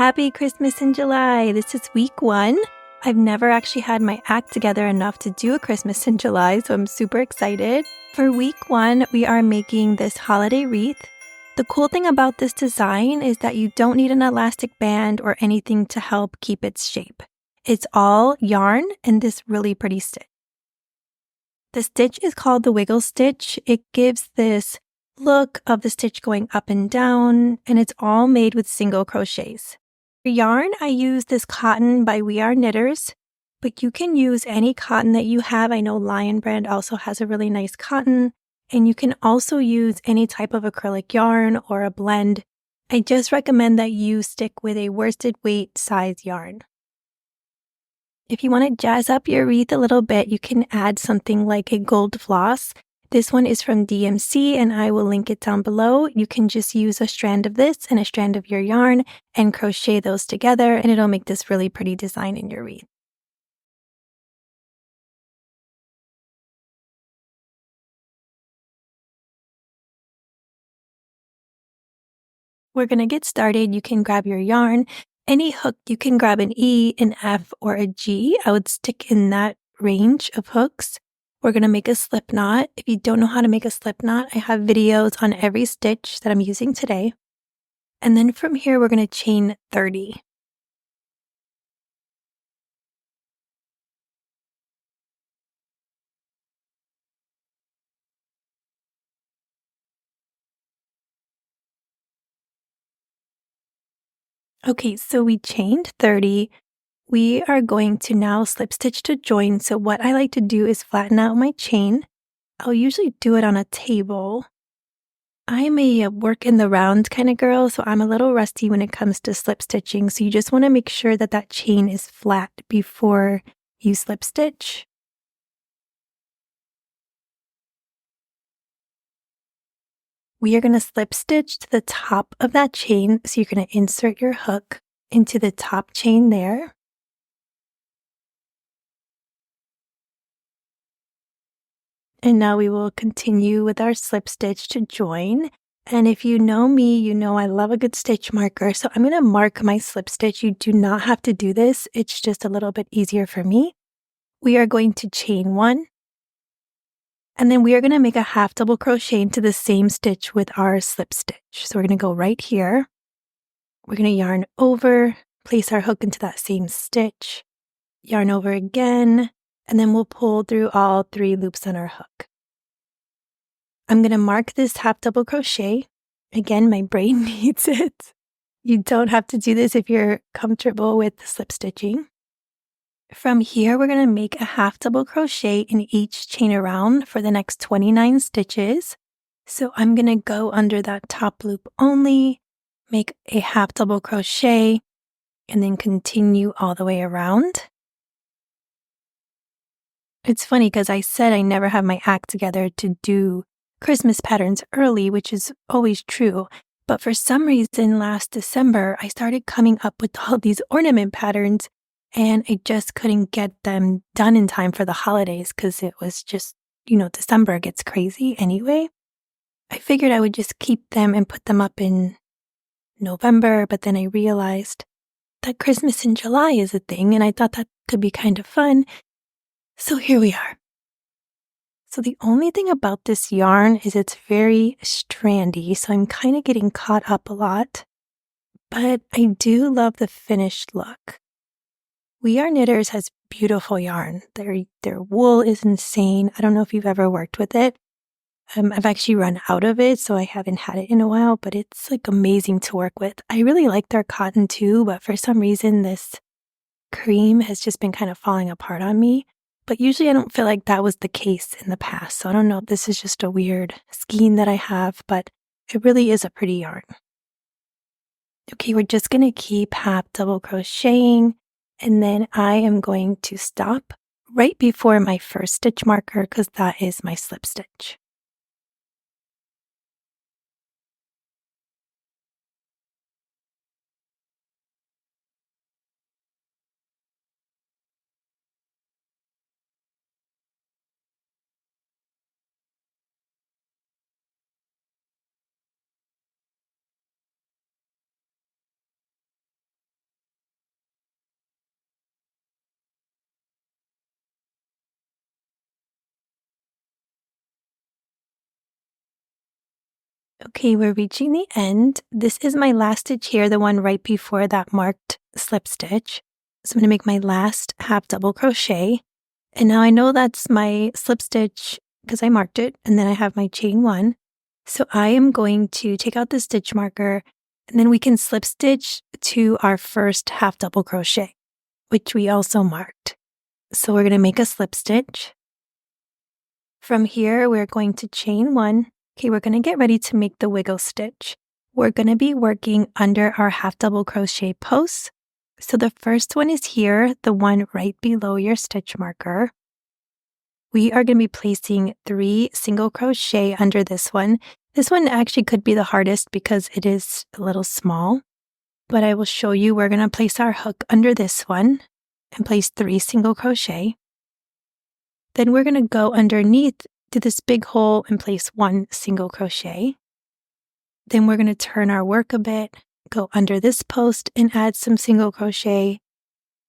Happy Christmas in July! This is week 1. I've never actually had my act together enough to do a Christmas in July, so I'm super excited. For week 1, we are making this holiday wreath. The cool thing about this design is that you don't need an elastic band or anything to help keep its shape. It's all yarn and this really pretty stitch. The stitch is called the wiggle stitch. It gives this look of the stitch going up and down, and it's all made with single crochets. For yarn, I use this cotton by We Are Knitters, but you can use any cotton that you have. I know Lion Brand also has a really nice cotton, and you can also use any type of acrylic yarn or a blend. I just recommend that you stick with a worsted weight size yarn. If you want to jazz up your wreath a little bit, you can add something like a gold floss. This one is from DMC and I will link it down below. You can just use a strand of this and a strand of your yarn and crochet those together and it'll make this really pretty design in your wreath. We're going to get started. You can grab your yarn. Any hook, you can grab an E, an F, or a G. I would stick in that range of hooks. We're going to make a slip knot. If you don't know how to make a slip knot, I have videos on every stitch that I'm using today. And then from here, we're going to chain 30. Okay, so we chained 30. We are going to now slip stitch to join. So what I like to do is flatten out my chain. I'll usually do it on a table. I'm a work in the round kind of girl, so I'm a little rusty when it comes to slip stitching. So you just want to make sure that that chain is flat before you slip stitch. We are going to slip stitch to the top of that chain. So you're going to insert your hook into the top chain there. And now we will continue with our slip stitch to join. And if you know me, you know I love a good stitch marker. So I'm going to mark my slip stitch. You do not have to do this. It's just a little bit easier for me. We are going to chain 1. And then we are going to make a half double crochet into the same stitch with our slip stitch. So we're going to go right here. We're going to yarn over, place our hook into that same stitch, yarn over again, and then we'll pull through all 3 loops on our hook. I'm going to mark this half double crochet. Again, my brain needs it. You don't have to do this if you're comfortable with slip stitching. From here, we're going to make a half double crochet in each chain around for the next 29 stitches. So I'm going to go under that top loop only, make a half double crochet, and then continue all the way around. It's funny because I said I never have my act together to do Christmas patterns early, which is always true. But for some reason, last December, I started coming up with all these ornament patterns and I just couldn't get them done in time for the holidays because it was just, December gets crazy anyway. I figured I would just keep them and put them up in November, but then I realized that Christmas in July is a thing and I thought that could be kind of fun. So here we are. So the only thing about this yarn is it's very strandy, so I'm kind of getting caught up a lot. But I do love the finished look. We Are Knitters has beautiful yarn. Their wool is insane. I don't know if you've ever worked with it. I've actually run out of it, so I haven't had it in a while, but it's like amazing to work with. I really like their cotton too, but for some reason this cream has just been kind of falling apart on me. But usually I don't feel like that was the case in the past. So I don't know if this is just a weird skein that I have, but it really is a pretty yarn. Okay, we're just going to keep half double crocheting. And then I am going to stop right before my first stitch marker because that is my slip stitch. Okay, we're reaching the end. This is my last stitch here, the one right before that marked slip stitch. So I'm going to make my last half double crochet. And now I know that's my slip stitch because I marked it, and then I have my chain 1. So I am going to take out the stitch marker, and then we can slip stitch to our first half double crochet, which we also marked. So we're going to make a slip stitch. From here, we're going to chain 1. Okay, we're going to get ready to make the wiggle stitch. We're going to be working under our half double crochet posts. So the first one is here, the one right below your stitch marker. We are going to be placing 3 single crochet under this one. This one actually could be the hardest because it is a little small, but I will show you. We're going to place our hook under this one and place 3 single crochet. Then we're going to go underneath to this big hole and place 1 single crochet. Then we're going to turn our work a bit, go under this post and add some single crochet,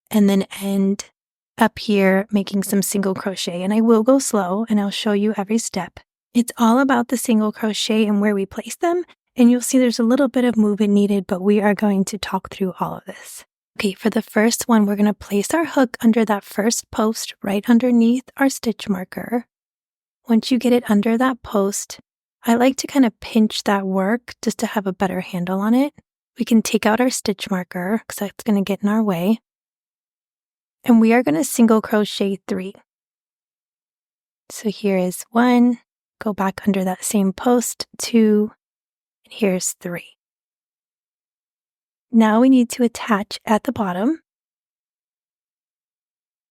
and then end up here making some single crochet. And I will go slow and I'll show you every step. It's all about the single crochet and where we place them, and you'll see there's a little bit of movement needed, but we are going to talk through all of this. Okay, for the first one, we're going to place our hook under that first post right underneath our stitch marker. Once you get it under that post, I like to kind of pinch that work just to have a better handle on it. We can take out our stitch marker because that's going to get in our way. And we are going to single crochet 3. So here is 1, go back under that same post, 2, and here's 3. Now we need to attach at the bottom.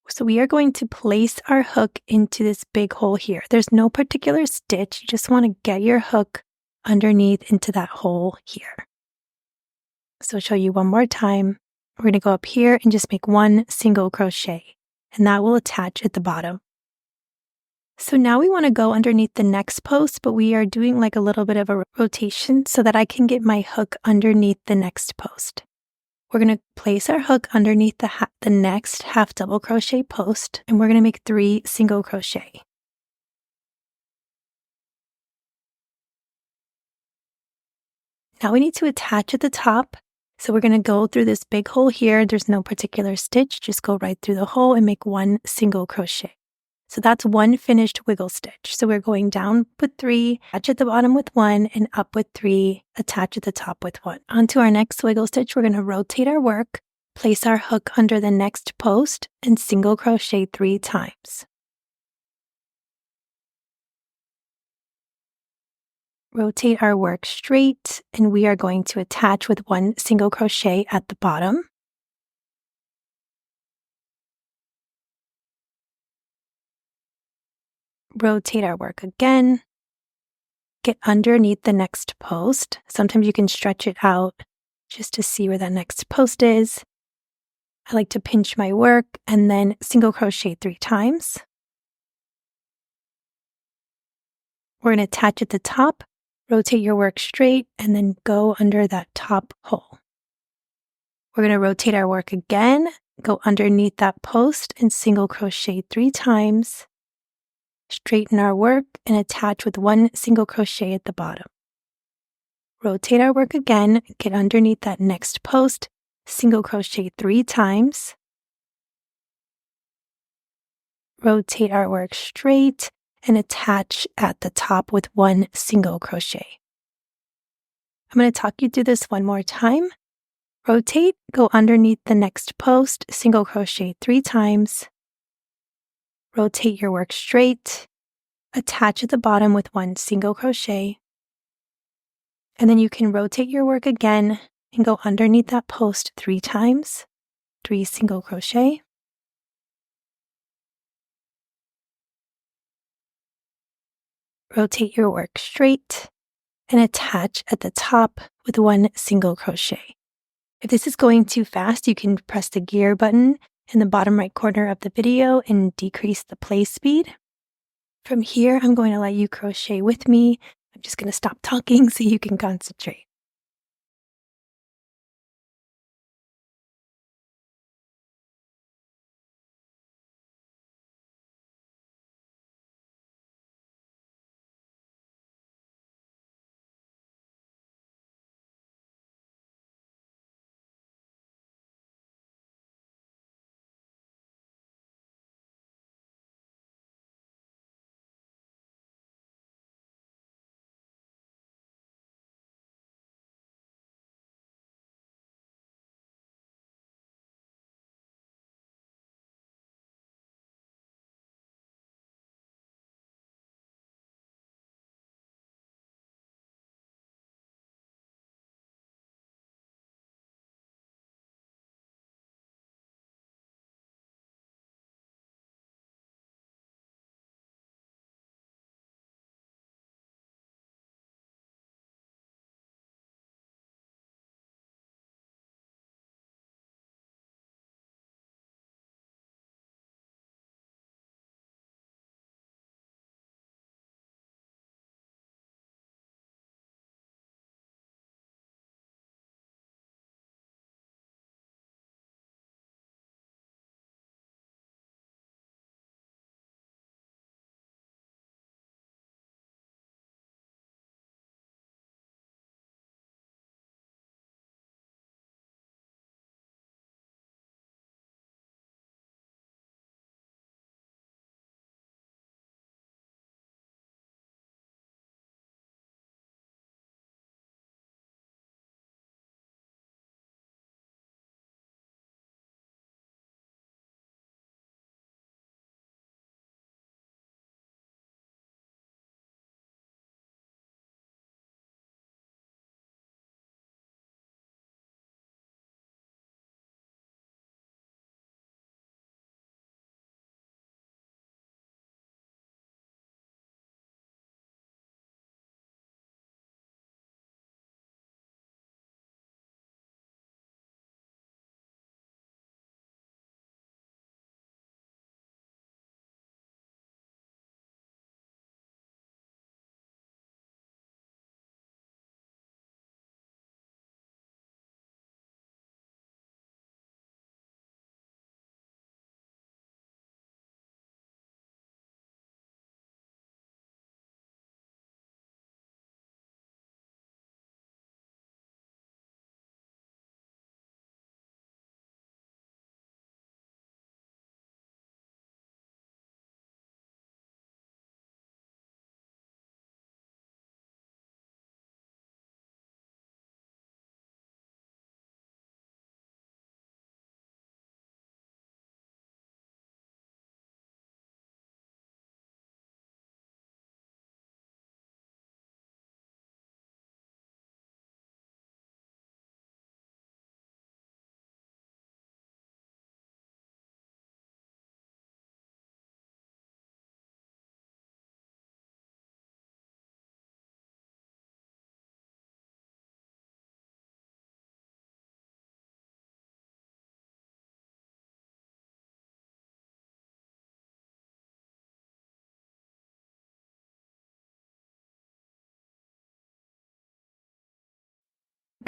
So we are going to place our hook into this big hole here. There's no particular stitch. You just want to get your hook underneath into that hole here. So I'll show you one more time. We're going to go up here and just make 1 single crochet, and that will attach at the bottom. So now we want to go underneath the next post, but we are doing like a little bit of a rotation so that I can get my hook underneath the next post. We're going to place our hook underneath the next half double crochet post, and we're going to make 3 single crochet. Now we need to attach at the top. So we're going to go through this big hole here. There's no particular stitch. Just go right through the hole and make 1 single crochet. So that's 1 finished wiggle stitch. So we're going down with 3, attach at the bottom with 1, and up with 3, attach at the top with 1. Onto our next wiggle stitch, we're going to rotate our work, place our hook under the next post, and single crochet 3 times. Rotate our work straight, and we are going to attach with 1 single crochet at the bottom. Rotate our work again. Get underneath the next post. Sometimes you can stretch it out just to see where that next post is. I like to pinch my work and then single crochet 3 times. We're going to attach at the top, rotate your work straight, and then go under that top hole. We're going to rotate our work again, go underneath that post and single crochet 3 times. Straighten our work and attach with 1 single crochet at the bottom. Rotate our work again, get underneath that next post, single crochet 3 times. Rotate our work straight and attach at the top with 1 single crochet. I'm going to talk you through this one more time. Rotate, go underneath the next post, single crochet 3 times. Rotate your work straight, attach at the bottom with 1 single crochet. And then you can rotate your work again and go underneath that post 3 times, 3 single crochet. Rotate your work straight and attach at the top with 1 single crochet. If this is going too fast, you can press the gear button in the bottom right corner of the video and decrease the play speed. From here, I'm going to let you crochet with me. I'm just going to stop talking so you can concentrate.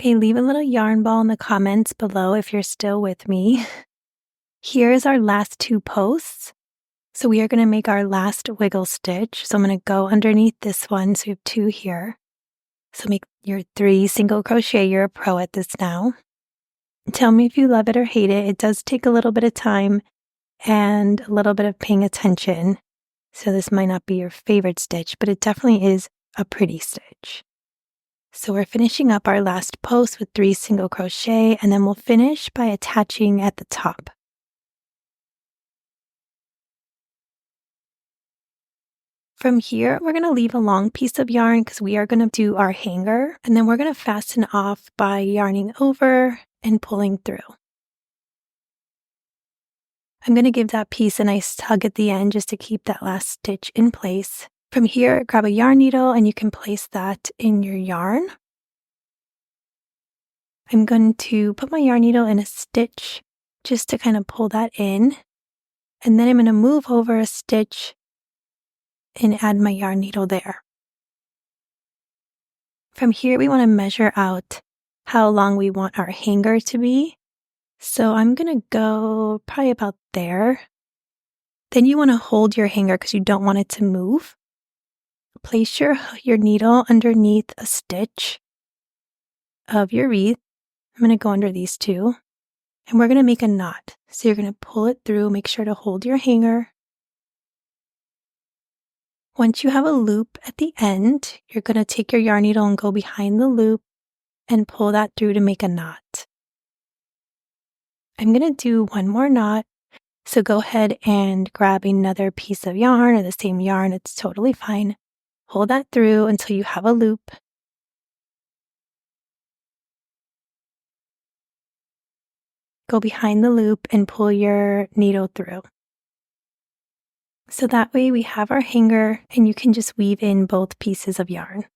Okay, leave a little yarn ball in the comments below if you're still with me. Here's our last 2 posts. So we are going to make our last wiggle stitch. So I'm going to go underneath this one. So we have 2 here. So make your 3 single crochet. You're a pro at this now. Tell me if you love it or hate it. It does take a little bit of time and a little bit of paying attention. So this might not be your favorite stitch, but it definitely is a pretty stitch. So we're finishing up our last post with 3 single crochet, and then we'll finish by attaching at the top. From here, we're going to leave a long piece of yarn because we are going to do our hanger, and then we're going to fasten off by yarning over and pulling through. I'm going to give that piece a nice tug at the end just to keep that last stitch in place. From here, grab a yarn needle and you can place that in your yarn. I'm going to put my yarn needle in a stitch just to kind of pull that in. And then I'm going to move over a stitch and add my yarn needle there. From here, we want to measure out how long we want our hanger to be. So I'm going to go probably about there. Then you want to hold your hanger because you don't want it to move. Place your needle underneath a stitch of your wreath. I'm going to go under these 2. And we're going to make a knot. So you're going to pull it through. Make sure to hold your hanger. Once you have a loop at the end, you're going to take your yarn needle and go behind the loop and pull that through to make a knot. I'm going to do one more knot. So go ahead and grab another piece of yarn or the same yarn. It's totally fine. Hold that through until you have a loop. Go behind the loop and pull your needle through. So that way we have our hanger and you can just weave in both pieces of yarn.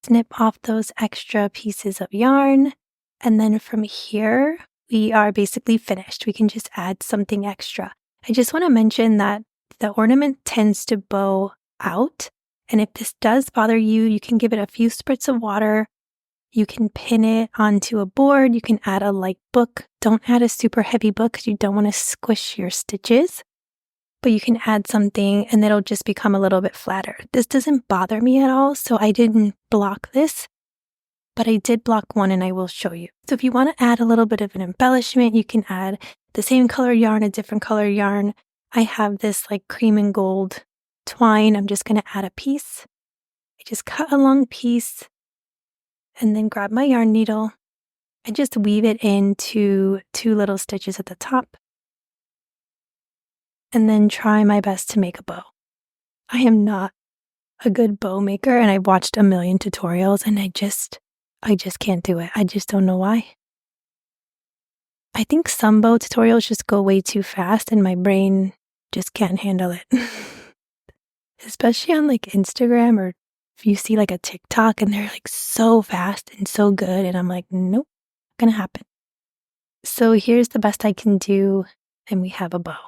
Snip off those extra pieces of yarn, and then from here we are basically finished. We can just add something extra. I just want to mention that the ornament tends to bow out, and if this does bother you, you can give it a few spurts of water. You can pin it onto a board. You can add a light book. Don't add a super heavy book because you don't want to squish your stitches. But you can add something and it'll just become a little bit flatter. This doesn't bother me at all, so I didn't block this, but I did block one and I will show you. So if you want to add a little bit of an embellishment, you can add the same color yarn, a different color yarn. I have this like cream and gold twine. I'm just going to add a piece. I just cut a long piece and then grab my yarn needle and just weave it into 2 little stitches at the top. And then try my best to make a bow. I am not a good bow maker and I've watched a million tutorials and I just can't do it. I just don't know why. I think some bow tutorials just go way too fast and my brain just can't handle it. Especially on like Instagram, or if you see like a TikTok and they're like so fast and so good and I'm like, nope, not gonna happen. So here's the best I can do and we have a bow.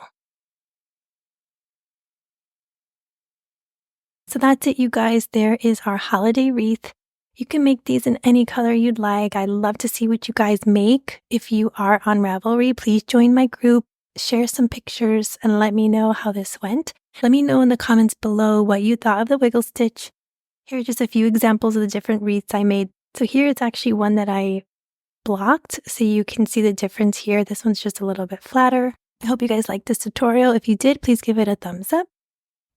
So that's it, you guys. There is our holiday wreath. You can make these in any color you'd like. I'd love to see what you guys make. If you are on Ravelry, please join my group, share some pictures, and let me know how this went. Let me know in the comments below what you thought of the wiggle stitch. Here are just a few examples of the different wreaths I made. So here it's actually one that I blocked, so you can see the difference here. This one's just a little bit flatter. I hope you guys liked this tutorial. If you did, please give it a thumbs up.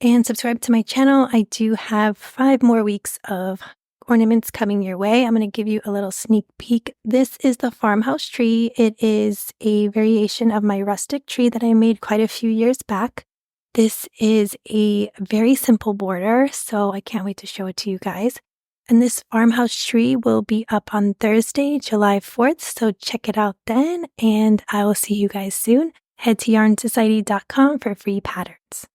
And subscribe to my channel. I do have 5 more weeks of ornaments coming your way. I'm going to give you a little sneak peek. This is the farmhouse tree. It is a variation of my rustic tree that I made quite a few years back. This is a very simple border, so I can't wait to show it to you guys. And this farmhouse tree will be up on Thursday, July 4th, so check it out then, and I will see you guys soon. Head to yarnsociety.com for free patterns.